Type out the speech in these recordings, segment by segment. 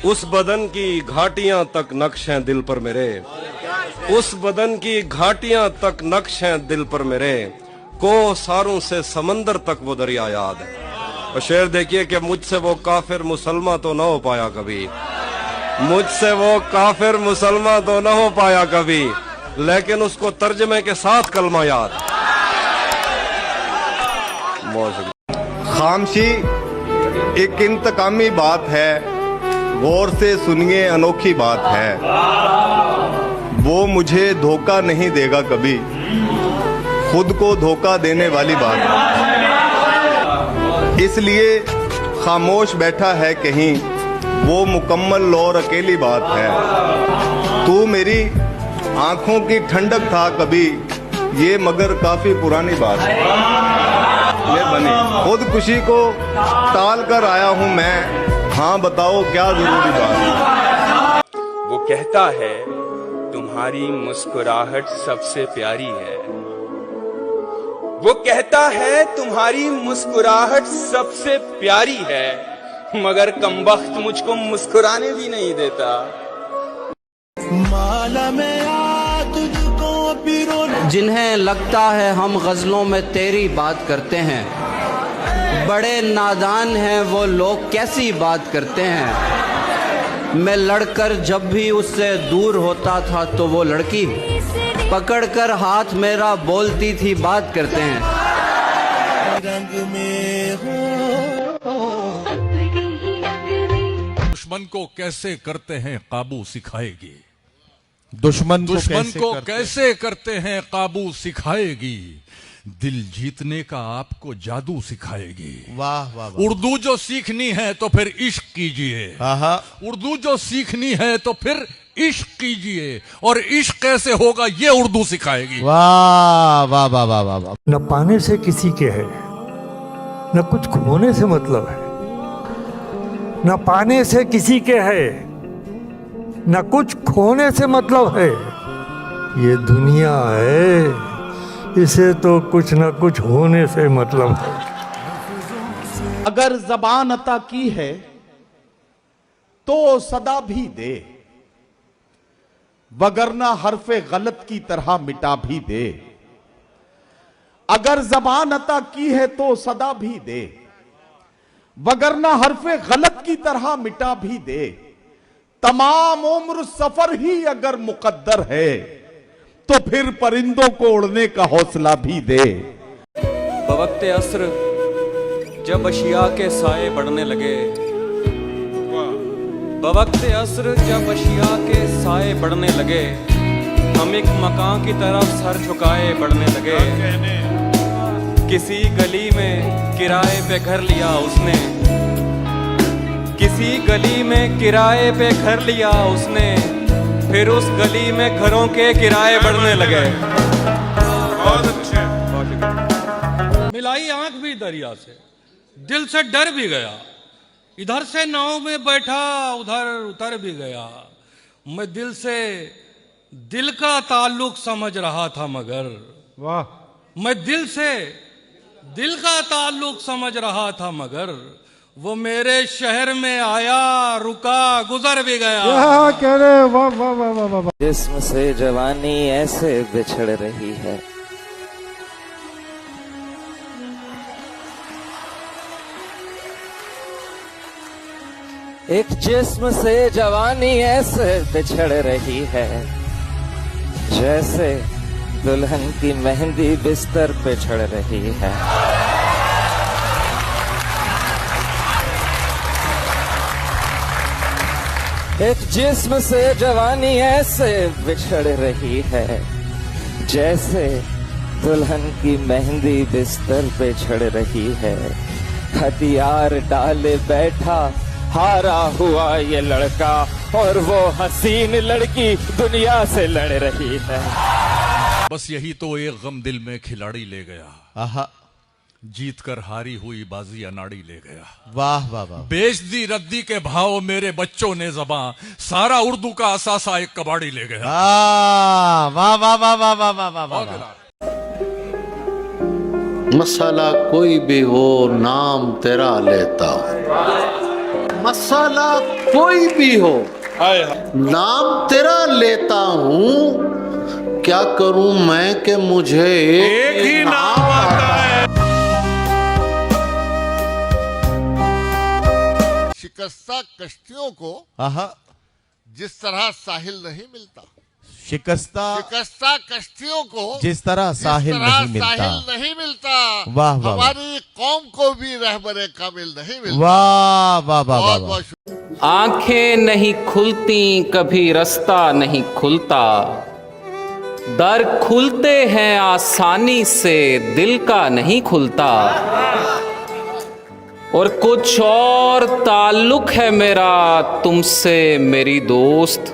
उस बदन की घाटियां तक नक्श हैं दिल पर मेरे, उस बदन की घाटियां तक नक्श हैं दिल पर मेरे, को सारों से समंदर तक वो दरिया याद है। और शेर देखिए कि मुझसे वो काफिर मुसलमान तो न हो पाया कभी, मुझसे वो काफिर मुसलमान तो न हो पाया कभी, लेकिन उसको तर्जमे के साथ कलमा याद। खामशी एक इंतकामी बात है, गौर से सुनिए अनोखी बात है। वो मुझे धोखा नहीं देगा कभी, खुद को धोखा देने वाली बात है। इसलिए खामोश बैठा है कहीं, वो मुकम्मल और अकेली बात है। तू मेरी आंखों की ठंडक था कभी, ये मगर काफी पुरानी बात है। ये बनी खुदकुशी को टाल कर आया हूं मैं, हाँ बताओ क्या जरूरी बात है। वो कहता है तुम्हारी मुस्कुराहट सबसे प्यारी है, वो कहता है तुम्हारी मुस्कुराहट सबसे प्यारी है, मगर कमबख्त मुझको मुस्कुराने भी नहीं देता। माला में आ तुझको पिरो। जिन्हें लगता है हम गजलों में तेरी बात करते हैं, बड़े नादान हैं वो लोग कैसी बात करते हैं। मैं लड़कर जब भी उससे दूर होता था तो वो लड़की पकड़कर हाथ मेरा बोलती थी बात करते हैं। रंग में हो दुश्मन को कैसे करते हैं काबू सिखाएगी, दुश्मन को कैसे करते हैं काबू सिखाएगी, दिल जीतने का आपको जादू सिखाएगी। वाह वाह वाह। उर्दू जो सीखनी है तो फिर इश्क कीजिए, उर्दू जो सीखनी है तो फिर इश्क कीजिए, और इश्क कैसे होगा ये उर्दू सिखाएगी। वाह वाह वाह वाह वाह वाह। न पाने से किसी के है, न कुछ खोने से मतलब है। न पाने से किसी के है, न कुछ खोने से मतलब है। ये दुनिया है, इसे तो कुछ न कुछ होने से मतलब है। अगर ज़बान अता की है तो सदा भी दे, वगरना हरफे गलत की तरह मिटा भी दे। अगर ज़बान अता की है तो सदा भी दे, वगरना हरफे गलत की तरह मिटा भी दे। तमाम उम्र सफर ही अगर मुकद्दर है तो फिर परिंदों को उड़ने का हौसला भी दे। बवक्ते असर जब अशिया के साए बढ़ने लगे, बवक्ते असर जब अशिया के साए बढ़ने लगे, हम एक मकान की तरफ सर झुकाए बढ़ने लगे। किसी गली में किराए पे घर लिया उसने, किसी गली में किराए पे घर लिया उसने, फिर उस गली में घरों के किराए बढ़ने लगे। बहुत अच्छे। मिलाई आंख भी दरिया से, दिल से डर भी गया। इधर से नाव में बैठा उधर उतर भी गया। मैं दिल से दिल का ताल्लुक समझ रहा था, मगर वाह मैं दिल से दिल का ताल्लुक समझ रहा था, मगर वो मेरे शहर में आया, रुका, गुजर भी गया। कह रहे वाह वाह वाह वाह वाह। जिस्म से जवानी ऐसे बिछड़ रही है, एक जिस्म से जवानी ऐसे बिछड़ रही है, जैसे दुल्हन की मेहंदी बिस्तर पे चढ़ रही है। एक जिस्म से जवानी ऐसे बिछड़ रही है, जैसे दुल्हन की मेहंदी बिस्तर पे चढ़ रही है। हथियार डाले बैठा हारा हुआ ये लड़का, और वो हसीन लड़की दुनिया से लड़ रही है। बस यही तो एक गम दिल में खिलाड़ी ले गया, आहा, जीत कर हारी हुई बाजी अनाड़ी ले गया। वाह वाह वाह। बेच दी रद्दी के भाव मेरे बच्चों ने ज़बां, सारा उर्दू का असासा एक कबाड़ी ले गया। वाह वाह वाह वाह वाह वाह वाह वाह। मसाला कोई भी हो नाम तेरा लेता, मसाला कोई भी हो, नाम तेरा लेता हूँ, क्या करूं मैं कि मुझे एक ही नाम आता है। शिकस्ता कश्तियों को जिस तरह साहिल नहीं मिलता, शिकस्ता कश्तियों को जिस तरह साहिल नहीं मिलता, वाह वाह, हमारी कौम को भी रहबरे कामिल नहीं मिलता। वाह वाह वाह वाह। आंखें नहीं खुलती कभी रास्ता नहीं खुलता, दर खुलते हैं आसानी से दिल का नहीं खुलता, और कुछ और ताल्लुक है मेरा तुमसे मेरी दोस्त,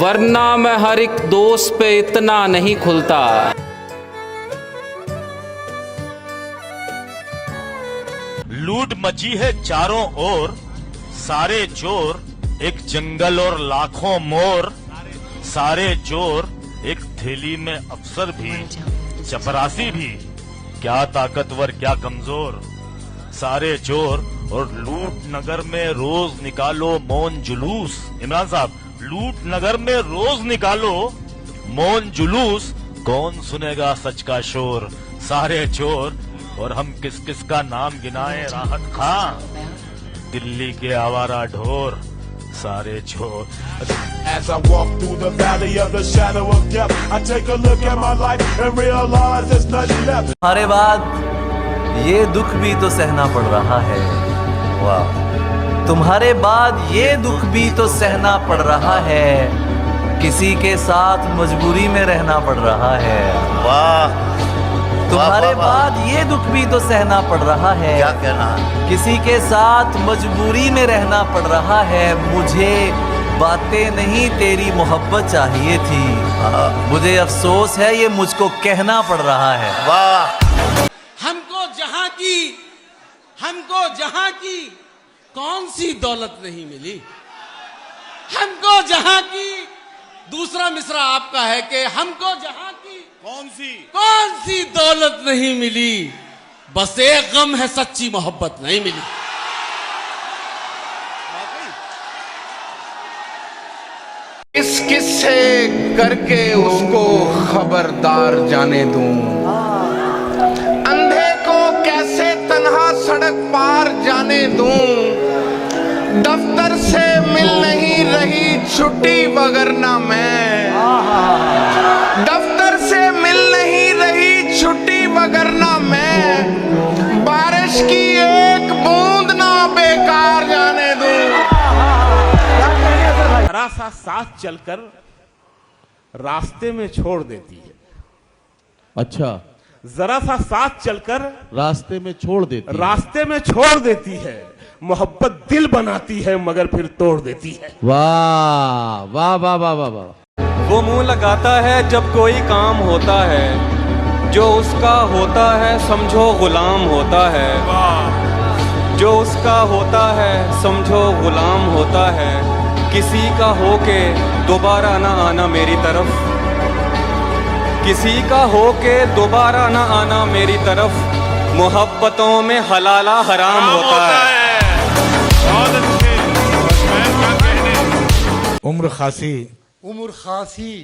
वरना मैं हर एक दोस्त पे इतना नहीं खुलता। लूट मची है चारों ओर, सारे चोर एक जंगल और लाखों मोर, सारे चोर एक थैली में अफसर भी चपरासी भी, क्या ताकतवर क्या कमजोर, सारे चोर और लूट नगर में रोज निकालो मौन जुलूस। इमरान साहब, लूट नगर में रोज निकालो मौन जुलूस, कौन सुनेगा सच का शोर, सारे चोर और हम किस किस का नाम गिनाएं, राहत खां दिल्ली के आवारा ढोर, सारे चोर। As I walk through the valley of the shadow of death, I take a look at my life and realize there's nothing left. हमारे बाद ये दुख भी तो सहना पड़ रहा है, वाह, तुम्हारे बाद ये दुख भी तो सहना पड़ रहा है, किसी के साथ मजबूरी में रहना पड़ रहा है, वाह, तुम्हारे बाद ये दुख भी तो सहना पड़ रहा है, क्या कहना, किसी के साथ मजबूरी में रहना पड़ रहा है, मुझे बातें नहीं तेरी मोहब्बत चाहिए थी, मुझे अफसोस है ये मुझको कहना पड़ रहा है, वाह। हमको जहां की कौन सी दौलत नहीं मिली, हमको जहां की, दूसरा मिसरा आपका है कि हमको जहां की कौन सी दौलत नहीं मिली, बस एक गम है सच्ची मोहब्बत नहीं मिली। किस किस्से करके उसको खबरदार जाने दूं, अंधे को कैसे तन्हा सड़क पार जाने दूं, दफ्तर से मिल नहीं रही छुट्टी वगरना मैं, दफ्तर से मिल नहीं रही छुट्टी वगरना मैं, बारिश की एक बूंद ना बेकार जाने दूं। जरा सा साथ चलकर रास्ते में छोड़ देती है, अच्छा, जरा सा साथ चलकर रास्ते में छोड़ देती है, मोहब्बत दिल बनाती है मगर फिर तोड़ देती है। वाह वाह वाह वाह वाह वाह। वो मुंह लगाता है जब कोई काम होता है, जो उसका होता है समझो गुलाम होता है, जो उसका होता है समझो गुलाम होता है, किसी का होके दोबारा ना आना मेरी तरफ, किसी का होके दोबारा ना आना मेरी तरफ, मोहब्बतों में हलाला हराम होता है। उम्र खासी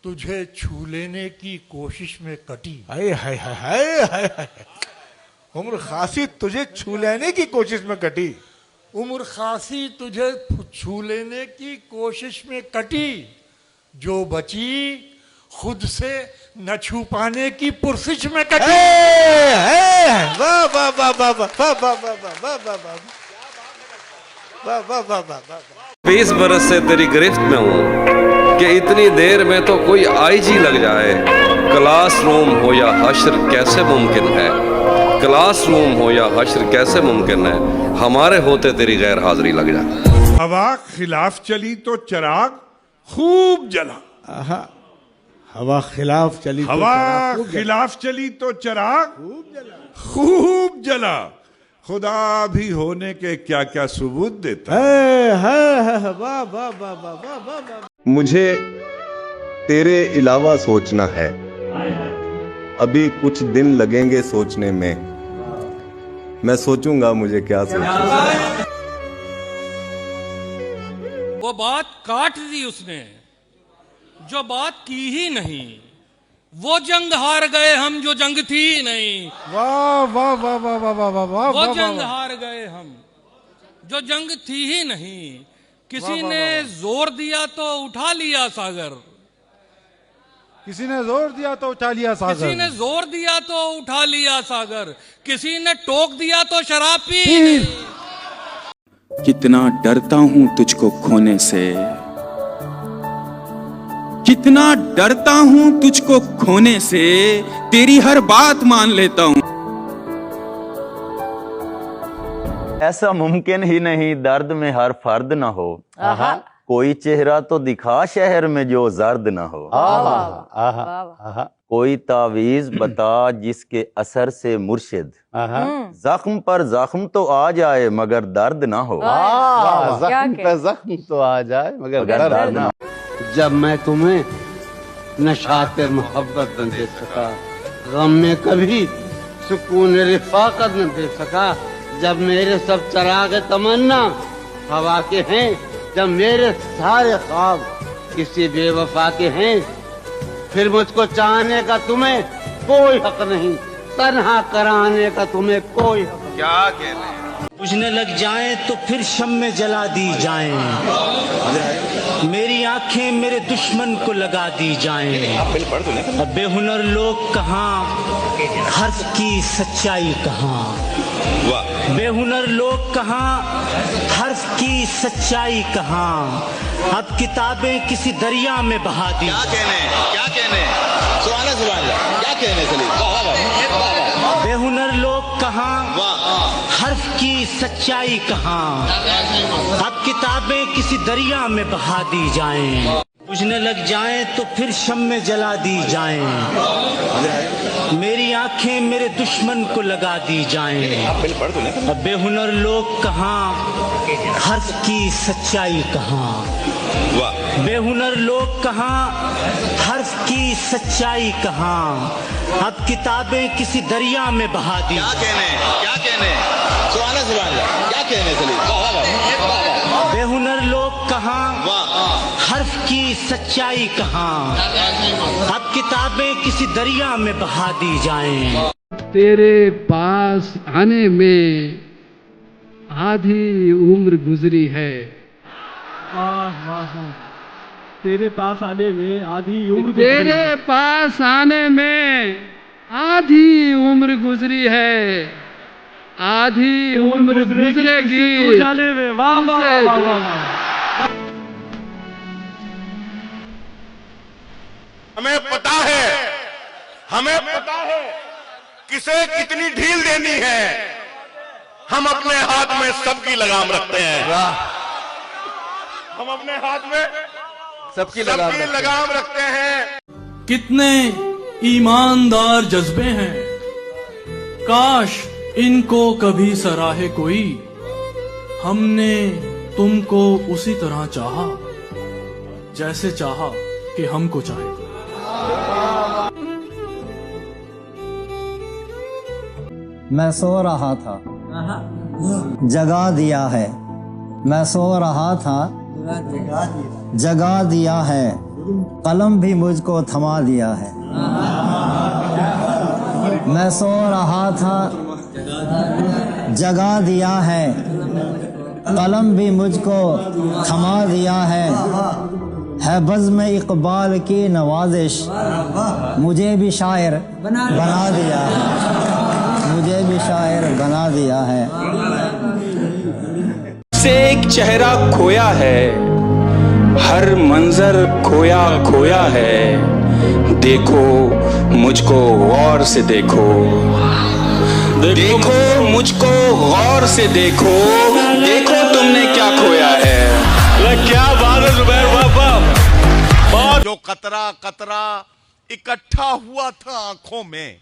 तुझे छू लेने की कोशिश में कटी, हाय हाय हाय हाय हाय, उम्र खासी तुझे छू लेने की कोशिश में कटी, उम्र खासी तुझे छू लेने की कोशिश में कटी, जो बची खुद से न छू पाने की पुरसिश में कटी। वाह वाह वाह वाह वाह वाह वाह वाह वाह वाह वाह वाह। 20 बरस से तेरी गिरफ्त में हूँ कि इतनी देर में तो कोई आईजी लग जाए, क्लासरूम हो या हश्र कैसे मुमकिन है, क्लासरूम हो या हश्र कैसे मुमकिन है, हमारे होते तेरी गैर हाजिरी लग जाए। हवा खिलाफ चली तो चिराग खूब जला, हवा खिलाफ चली तो चिराग खूब जला, खुदा भी होने के क्या क्या सबूत देता है। वाह वाह वाह वाह वाह वाह। मुझे तेरे अलावा सोचना है, अभी कुछ दिन लगेंगे सोचने में, मैं सोचूंगा मुझे क्या सोचूं। वो बात काट दी उसने जो बात की ही नहीं। वो जंग हार गए हम जो जंग थी ही नहीं। वाह वाह वाह वाह वाह वाह वाह वाह। वो जंग हार गए हम जो जंग थी ही नहीं। किसी ने जोर दिया तो उठा लिया सागर। किसी ने जोर दिया तो उठा लिया सागर। किसी ने जोर दिया तो उठा लिया सागर। किसी ने टोक दिया तो शराब पी। कितना डरता हूं तुझको खोने से, कितना डरता हूं तुझको खोने से, तेरी हर बात मान लेता हूं। ऐसा मुमकिन ही नहीं दर्द में हर फर्द न हो। कोई चेहरा तो दिखा शहर में जो जर्द न हो। कोई तावीज बता जिसके असर से मुर्शिद जख्म पर जख्म तो आ जाए मगर दर्द ना हो। जख्म पे जख्म तो आ जाए मगर दर्द ना हो। जब मैं तुम्हें नशाते मोहब्बत न दे सका, गम में कभी सुकून रिफाकत न दे सका, जब मेरे सब चराग तमन्ना हवा के हैं, जब मेरे सारे ख्वाब किसी बेवफा के हैं, फिर मुझको चाहने का तुम्हें कोई हक नहीं, तन्हा कराने का तुम्हें कोई हक। क्या कहने बुझने लग जाए तो फिर शम्मे जला दी जाएं, मेरी आंखें मेरे दुश्मन को लगा दी जाएं। अब बेहुनर लोग कहाँ, हर्फ की सच्चाई कहाँ। बेहुनर लोग कहाँ, हर्फ की सच्चाई कहाँ। अब किताबें किसी दरिया में बहा दी। क्या कहने क्या कहने बेहुनर लोग कहाँ, हर्फ की सच्चाई कहाँ। अब किताबें किसी दरिया में बहा दी जाएं, बुझने लग जाएं तो फिर शम्मे जला दी जाएं, मेरी आंखें मेरे दुश्मन को लगा दी जाएं। अब बेहुनर लोग कहाँ, हर्फ की सच्चाई कहाँ। बेहुनर लोग कहाँ, हर्फ की सच्चाई कहाँ। अब किताबें किसी दरिया में बहा दी। क्या कहने क्या कहने बेहुनर लोग कहाँ, हर्फ की सच्चाई कहाँ। अब किताबें किसी दरिया में बहा दी जाएं। तेरे पास आने में आधी उम्र गुजरी है। तेरे पास आने में आधी उम्र, तेरे पास आने में आधी उम्र गुजरी है, आधी उम्र गुजरेगी जाने में। वाह वाह वाह। हमें पता है किसे कितनी ढील देनी है। हम अपने हाथ में सबकी लगाम रखते हैं। हम अपने हाथ में सबकी लगाम रखते हैं। कितने ईमानदार जज्बे हैं, काश इनको कभी सराहे कोई। हमने तुमको उसी तरह चाहा जैसे चाहा कि हमको चाहे। मैं सो रहा था, जगा दिया है। मैं सो रहा था, जगा दिया है। कलम भी मुझको थमा दिया है। मैं सो रहा था, जगा दिया है। कलम भी मुझको थमा दिया है बज़्म इक़बाल की नवाजिश, मुझे भी शायर बना दिया है। मुझे भी शायर बना दिया है। से एक चेहरा खोया है, हर मंजर खोया खोया है। देखो मुझको गौर से देखो, देखो मुझको गौर से देखो, देखो तुमने क्या खोया है। क्या बात है जुबैर बाबा। जो कतरा कतरा इकट्ठा हुआ था आंखों में,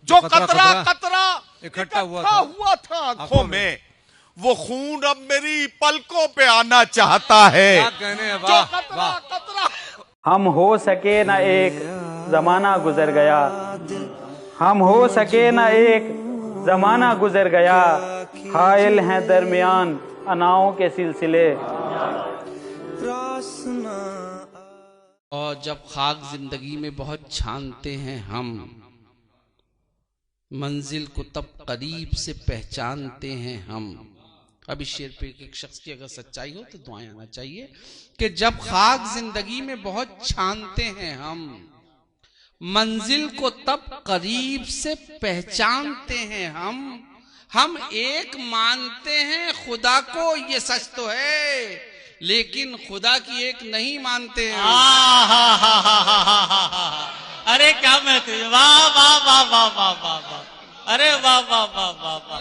जो कतरा इकट्ठा हुआ था आंखों में, वो खून अब मेरी पलकों पे आना चाहता है। जो कतरा हम हो सके न एक जमाना गुजर गया, हम हो सके न एक जमाना गुजर गया, हायल हैं दरमियान अनाओं के सिलसिले। और जब खाक जिंदगी में बहुत छानते हैं हम, मंजिल को तब करीब से पहचानते हैं हम। अब इस शेर पे एक शख्स की अगर सच्चाई हो तो दुआएं आना चाहिए कि जब खाक जिंदगी में बहुत छानते हैं हम, मंजिल को तब करीब से पहचानते हैं हम एक मानते हैं खुदा को, ये सच तो है, लेकिन खुदा की एक नहीं मानते हैं। अरे क्या मैं, वाह वाह वाह वाह वाह वाह वाह, अरे वाह वाह वाह वाह वाह।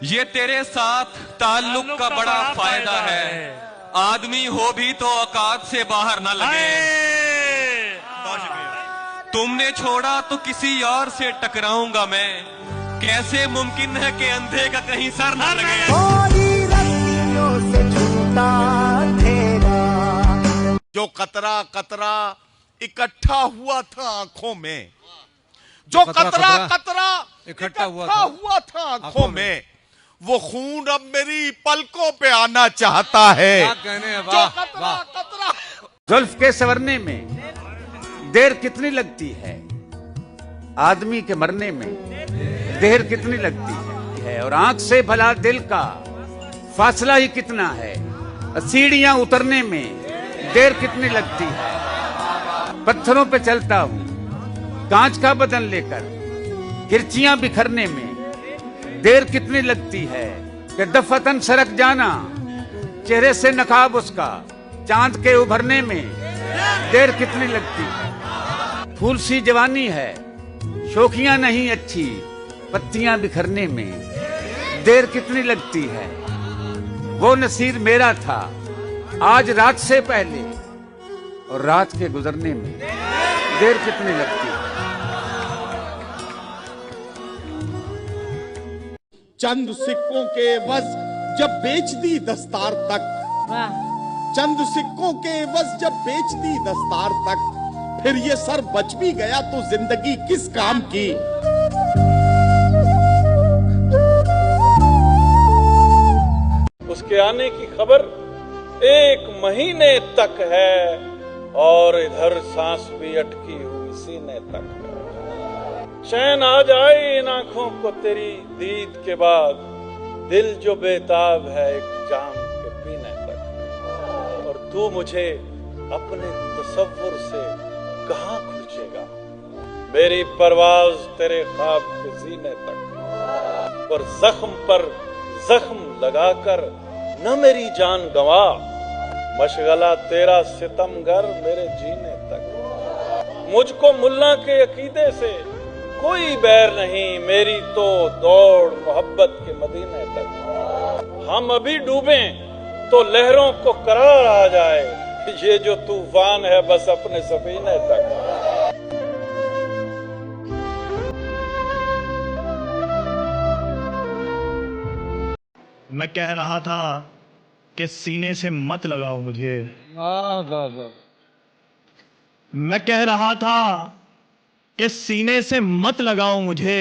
ये तेरे साथ ताल्लुक का बड़ा फायदा है, आदमी हो भी तो औकात से बाहर ना लगे। तुमने छोड़ा तो किसी और से टकराऊंगा मैं, कैसे मुमकिन है कि अंधे का कहीं सर ना लगे। जो कतरा कतरा इकट्ठा हुआ था आंखों में, जो कतरा कतरा इकट्ठा हुआ था आंखों में, वो खून अब मेरी पलकों पे आना चाहता है। जो कतरा कतरा जुल्फ के संवरने में देर कितनी लगती है, आदमी के मरने में देर कितनी लगती है, और आंख से भला दिल का फासला ही कितना है, सीढ़ियां उतरने में देर कितनी लगती है। पत्थरों पे चलता हूँ कांच का बदन लेकर, किरचियां बिखरने में देर कितनी लगती है, कि दफतन सरक जाना चेहरे से नकाब उसका, चांद के उभरने में देर कितनी लगती है। फूल सी जवानी है, शोखियां नहीं अच्छी, पत्तियां बिखरने में देर कितनी लगती है। वो नसीर मेरा था आज रात से पहले, और रात के गुजरने में देर कितनी लगती है। चंद सिक्कों के वज़ जब बेच दी दस्तार तक, चंद सिक्कों के वज़ जब बेच दी दस्तार तक, फिर ये सर बच भी गया तो जिंदगी किस काम की। उसके आने की खबर 1 महीने तक है, और इधर सांस भी अटकी हुई सीने तक है। चैन आ जाए इन आंखों को तेरी दीद के बाद, दिल जो बेताब है एक जाम के पीने तक। और तू मुझे अपने तसव्वुर से कहाँ खींचेगा, मेरी परवाज तेरे ख्वाब के जीने तक। पर जख्म लगाकर न मेरी जान गंवा, मशगला तेरा सितमगर मेरे जीने तक। मुझको मुल्ला के अकीदे से कोई बैर नहीं, मेरी तो दौड़ मोहब्बत के मदीने तक। हम अभी डूबे तो लहरों को करार आ जाए, ये जो तूफान है बस अपने सफीने तक। मैं कह रहा था कि सीने से मत लगाओ मुझे, मैं कह रहा था कि सीने से मत लगाओ मुझे,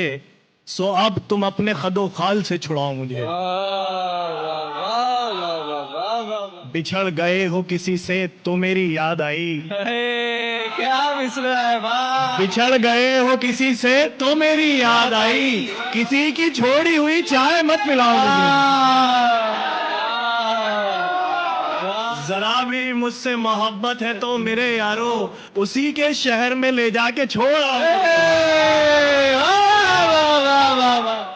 सो अब तुम अपने खदो खाल से छुड़ाओ मुझे। बिछड़ गए हो किसी से तो मेरी याद आई, क्या मिसरा है वाह। बिछड़ गए हो किसी से तो मेरी याद आई, किसी की छोड़ी हुई चाय मत मिलाओ मुझे। जरा भी मुझसे मोहब्बत है तो मेरे यारो उसी के शहर में ले जाके छोड़।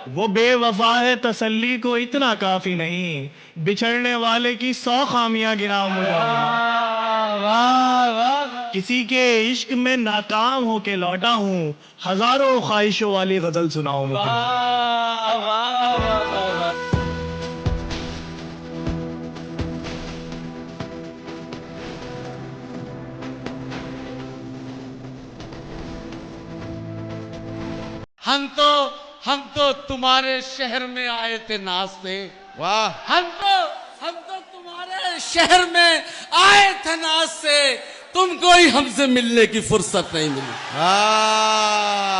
वो बेवफा है तसल्ली को इतना काफी नहीं, बिछड़ने वाले की 100 खामियां गिनाओ मुझे। किसी के इश्क में नाकाम होके लौटा हूँ, हजारों ख्वाहिशों वाली गजल सुनाओ मुझे। हम तो तुम्हारे शहर में आए थे नाचते। वाह। हम तो तुम्हारे शहर में आए थे नाचते, तुमको ही हमसे मिलने की फुर्सत नहीं मिली।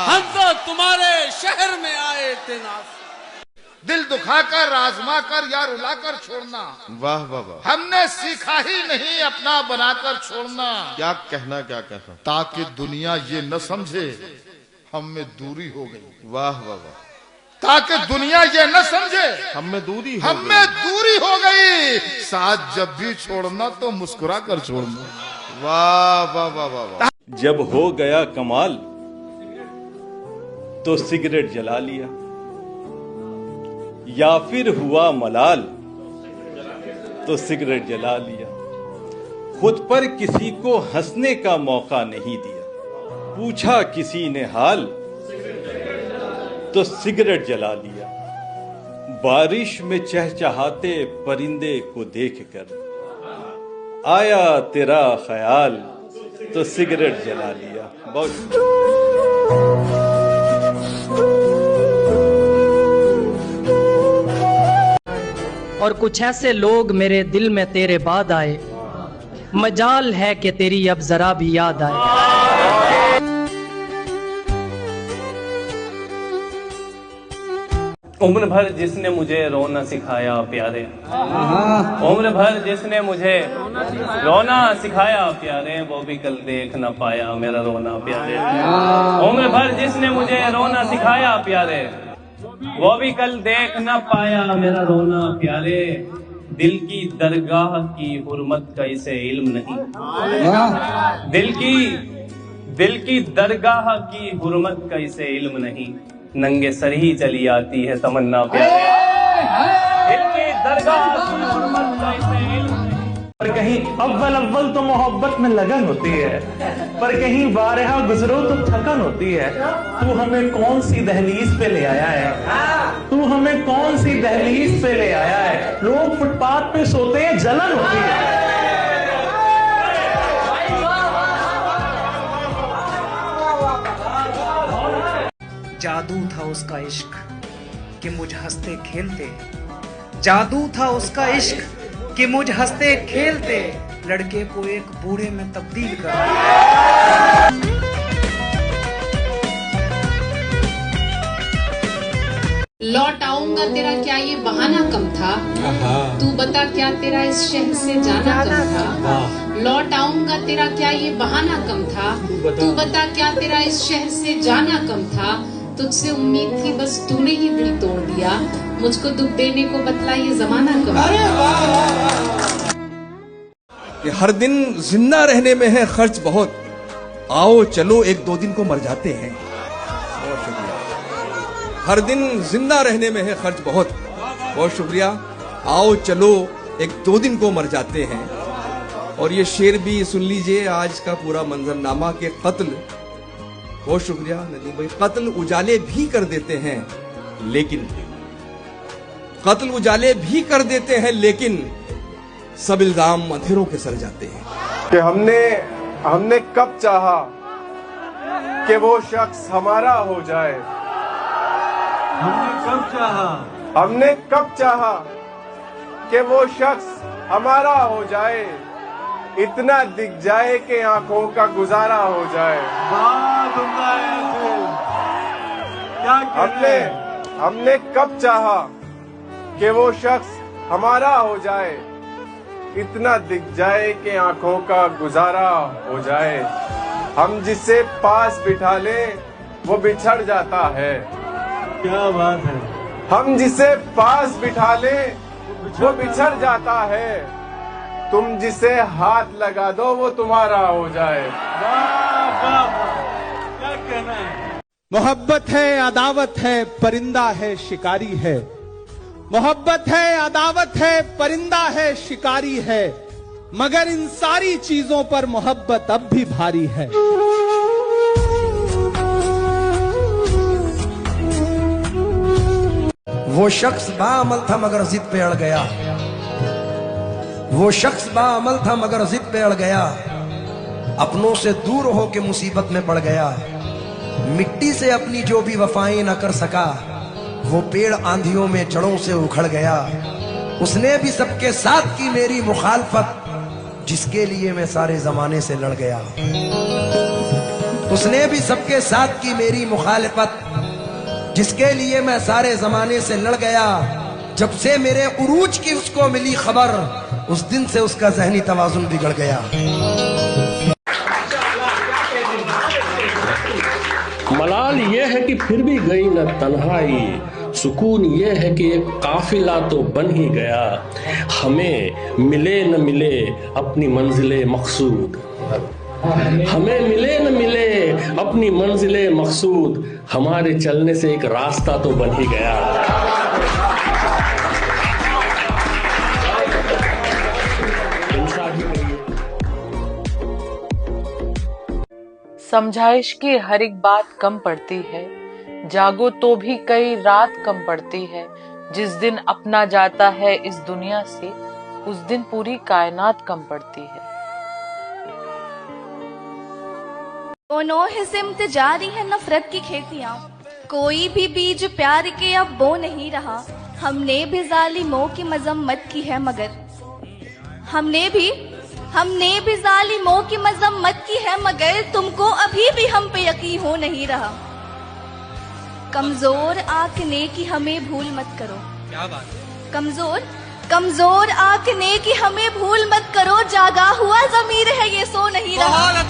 हम तो तुम्हारे शहर में आए थे नाचते, दिल दुखाकर, आजमा कर या रुलाकर छोड़ना। वाह वाह वाह। हमने सीखा ही नहीं अपना बनाकर छोड़ना। क्या कहना ताकि दुनिया ये न समझे हम में दूरी हो गई। वाह वाह वाह। ताकि दुनिया ये न समझे हम में दूरी हो गई। साथ जब भी छोड़ना तो मुस्कुरा कर छोड़ना। वाह वाह वाह वाह वाह। जब हो गया कमाल तो सिगरेट जला लिया, या फिर हुआ मलाल तो सिगरेट जला लिया। खुद पर किसी को हंसने का मौका नहीं दिया, पूछा किसी ने हाल तो सिगरेट जला लिया। बारिश में चहचहाते परिंदे को देखकर आया तेरा ख्याल तो सिगरेट जला लिया। बहुत और कुछ ऐसे लोग मेरे दिल में तेरे बाद आए, मजाल है कि तेरी अब जरा भी याद आए। उम्र भर जिसने मुझे रोना सिखाया प्यारे, उम्र भर जिसने मुझे रोना सिखाया प्यारे, वो भी कल देख न पाया मेरा रोना प्यारे। उम्र भर जिसने मुझे रोना सिखाया प्यारे, वो भी कल देख न पाया मेरा रोना प्यारे। दिल की दरगाह की हुर्मत का इसे इल्म नहीं, दिल की दरगाह की हुर्मत का इसे इल्म नहीं। नंगे सर ही चली आती है तमन्ना प्यारे, दिल की दरगाह की हुर्मत का इसे इल्म नहीं। पर कहीं अव्वल तो मोहब्बत में लगन होती है, पर कहीं बारहा गुजरो तो थकन होती है। तू हमें कौन सी दहलीज पे ले आया है, तू हमें कौन सी दहलीज पे ले आया है। लोग फुटपाथ पे सोते हैं, जलन होती है। जादू था उसका इश्क कि मुझ हंसते खेलते, जादू था उसका इश्क कि मुझ हंसते खेलते लड़के को एक बूढ़े में तब्दील कर। लौट आऊंगा तेरा क्या ये बहाना कम था, तू बता क्या तेरा इस शहर से जाना कम था। लौट आऊंगा तेरा क्या ये बहाना कम था, तू बता क्या तेरा इस शहर से जाना कम था। तुझसे उम्मीद थी बस तूने ही दिल तोड़ दिया, मुझको दुख देने को बतला ये जमाना कम था। कि हर दिन जिंदा रहने में है खर्च बहुत, आओ चलो एक दो दिन को मर जाते हैं। बहुत शुक्रिया। हर दिन जिंदा रहने में है खर्च बहुत, बहुत शुक्रिया। आओ चलो एक दो दिन को मर जाते हैं। और ये शेर भी सुन लीजिए, आज का पूरा मंजरनामा के कत्ल, बहुत शुक्रिया नदीम भाई। कत्ल उजाले भी कर देते हैं लेकिन, कत्ल उजाले भी कर देते हैं लेकिन सब इल्जाम अंधेरों के सर जाते हैं। कि हमने कब चाहा कि वो शख्स हमारा हो जाए, हमने कब चाहा कि वो शख्स हमारा हो जाए, इतना दिख जाए कि आंखों का गुजारा हो जाए। हमने कब चाहा कि वो शख्स हमारा हो जाए, इतना दिख जाए कि आंखों का गुजारा हो जाए। हम जिसे पास बिठा लें वो बिछड़ जाता है। क्या बात है। हम जिसे पास बिठा लें वो बिछड़ जाता है, तुम जिसे हाथ लगा दो वो तुम्हारा हो जाए। क्या कहना है। मोहब्बत है, अदावत है, परिंदा है, शिकारी है। मोहब्बत है, अदावत है, परिंदा है, शिकारी है, मगर इन सारी चीजों पर मोहब्बत अब भी भारी है। वो शख्स बाअमल था मगर जिद पे अड़ गया, वो शख्स बाअमल था मगर जिद पे अड़ गया, अपनों से दूर होके मुसीबत में पड़ गया। मिट्टी से अपनी जो भी वफाएं न कर सका, वो पेड़ आंधियों में जड़ों से उखड़ गया। उसने भी सबके साथ की मेरी मुखालफत, जिसके लिए मैं सारे जमाने से लड़ गया। उसने भी सबके साथ की मेरी मुखालफत, जिसके लिए मैं सारे जमाने से लड़ गया, जब से मेरे उरूज की उसको मिली खबर, उस दिन से उसका जहनी तवाजुन बिगड़ गया। मलाल ये है कि फिर भी गई न तन्हाई, सुकून ये है कि एक काफिला तो बन ही गया, हमें मिले न मिले अपनी मंजिले मकसूद, हमें मिले न मिले अपनी मंजिले मकसूद, हमारे चलने से एक रास्ता तो बन ही गया। समझाइश की हर एक बात कम पड़ती है, जागो तो भी कई रात कम पड़ती है, जिस दिन अपना जाता है इस दुनिया से, उस दिन पूरी कायनात कम पड़ती है। दोनों ही सिमत जारी है नफरत की खेतियाँ, कोई भी बीज प्यार के अब बो नहीं रहा, हमने भी जालिमों की मजम्मत की है मगर हमने भी जालिमों की मजम्मत की है मगर तुमको अभी भी हम पे यकीन हो नहीं रहा। कमजोर आंकने की हमें भूल मत करो, क्या बात, कमजोर आंकने की हमें भूल मत करो, जागा हुआ ज़मीर है ये सो नहीं रहा।